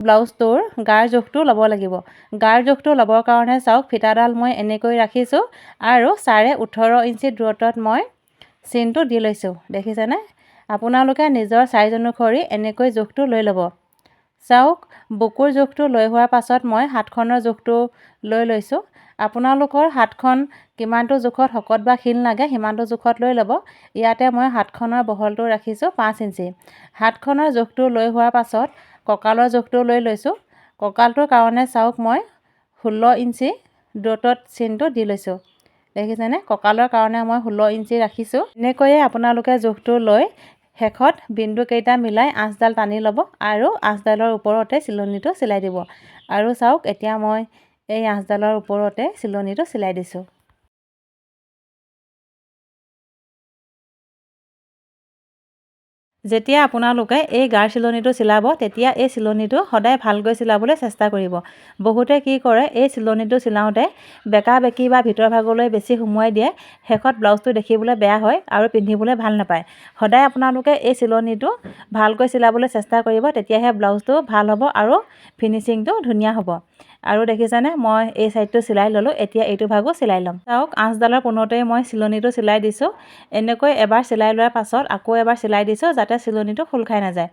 ব্লাউজটোৰ গাৰ জোখটো ল'ব লাগিব। গাৰ জোখটো ল'বৰ কাৰণে চাওক ফিটাডাল মই এনেকৈ ৰাখিছোঁ আৰু 18.5 ইঞ্চি দূৰত্বত মই চিনটো দি লৈছোঁ। দেখিছেনে? আপোনালোকে নিজৰ চাইজ অনুসৰি এনেকৈ জোখটো লৈ ল'ব। চাওক বুকুৰ জোখটো লৈ হোৱাৰ পাছত মই হাতখনৰ জোখটো লৈ লৈছোঁ। আপোনালোকৰ হাতখন কিমানটো জোখত শকত বা ক্ষীণ লাগে সিমানটো জোখত লৈ ল'ব। ইয়াতে মই হাতখনৰ বহলটো ৰাখিছোঁ 5 ইঞ্চি। হাতখনৰ জোখটো লৈ হোৱাৰ পাছত কঁকালৰ জোখটো লৈ লৈছোঁ। কঁকালটোৰ কাৰণে চাওক মই 16 ইঞ্চি দূৰত্বত চিনটো দি লৈছোঁ। দেখিছেনে? কঁকালৰ কাৰণে মই 16 ইঞ্চি ৰাখিছোঁ। এনেকৈয়ে আপোনালোকে জোখটো লৈ শেষত বিন্দুকেইটা মিলাই আঁচডাল টানি ল'ব আৰু আঁচডালৰ ওপৰতে চিলনিটো চিলাই দিব। আৰু চাওক এতিয়া মই এই আঁচডালৰ ওপৰতে চিলনিটো চিলাই দিছোঁ। যেতিয়া আপোনালোকে এই গাৰ চিলনিটো চিলাব তেতিয়া এই চিলনিটো সদায় ভালকৈ চিলাবলৈ চেষ্টা কৰিব। বহুতে কি কৰে এই চিলনিটো চিলাওঁতে বেকা বেকি বা ভিতৰ ভাগলৈ বেছি সুমুৱাই দিয়ে, শেষত ব্লাউজটো দেখিবলৈ বেয়া হয় আৰু পিন্ধিবলৈ ভাল নাপায়। সদায় আপোনালোকে এই চিলনিটো ভালকৈ চিলাবলৈ চেষ্টা কৰিব, তেতিয়াহে ব্লাউজটো ভাল হ'ব আৰু ফিনিচিংটো ধুনীয়া হ'ব। আৰু দেখিছেনে মই এই চাইডটো চিলাই ল'লোঁ, এতিয়া এইটো ভাগো চিলাই ল'ম। চাওক আঁচডালৰ পোনতেই মই চিলনিটো চিলাই দিছোঁ। এনেকৈ এবাৰ চিলাই লোৱাৰ পাছত আকৌ এবাৰ চিলাই দিছোঁ যাতে চিলনিটো খোল খাই নাযায়।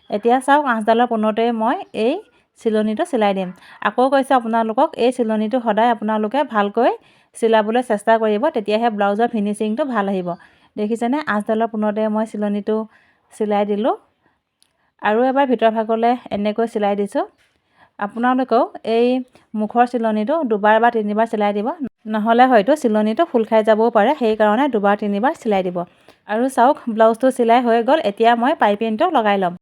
এতিয়া চাওক আঁচডালৰ পোনতেই মই এই চিলনিটো চিলাই দিম। আকৌ কৈছোঁ আপোনালোকক এই চিলনিটো সদায় আপোনালোকে ভালকৈ চিলাবলৈ চেষ্টা কৰিব, তেতিয়াহে ব্লাউজৰ ফিনিচিংটো ভাল আহিব। দেখিছেনে আঁচডালৰ পোনতে মই চিলনিটো চিলাই দিলোঁ আৰু এবাৰ ভিতৰ ভাগলৈ এনেকৈ চিলাই দিছোঁ। আপোনালোকেও এই মুখৰ চিলনিটো 2বাৰ বা 3বাৰ চিলাই দিব, নহ'লে হয়তো চিলনিটো খোল খাই যাবও পাৰে, সেইকাৰণে 2বাৰ 3বাৰ চিলাই দিব। আৰু চাওক ব্লাউজটো চিলাই হৈ গ'ল, এতিয়া মই পাইপিংটো লগাই ল'ম।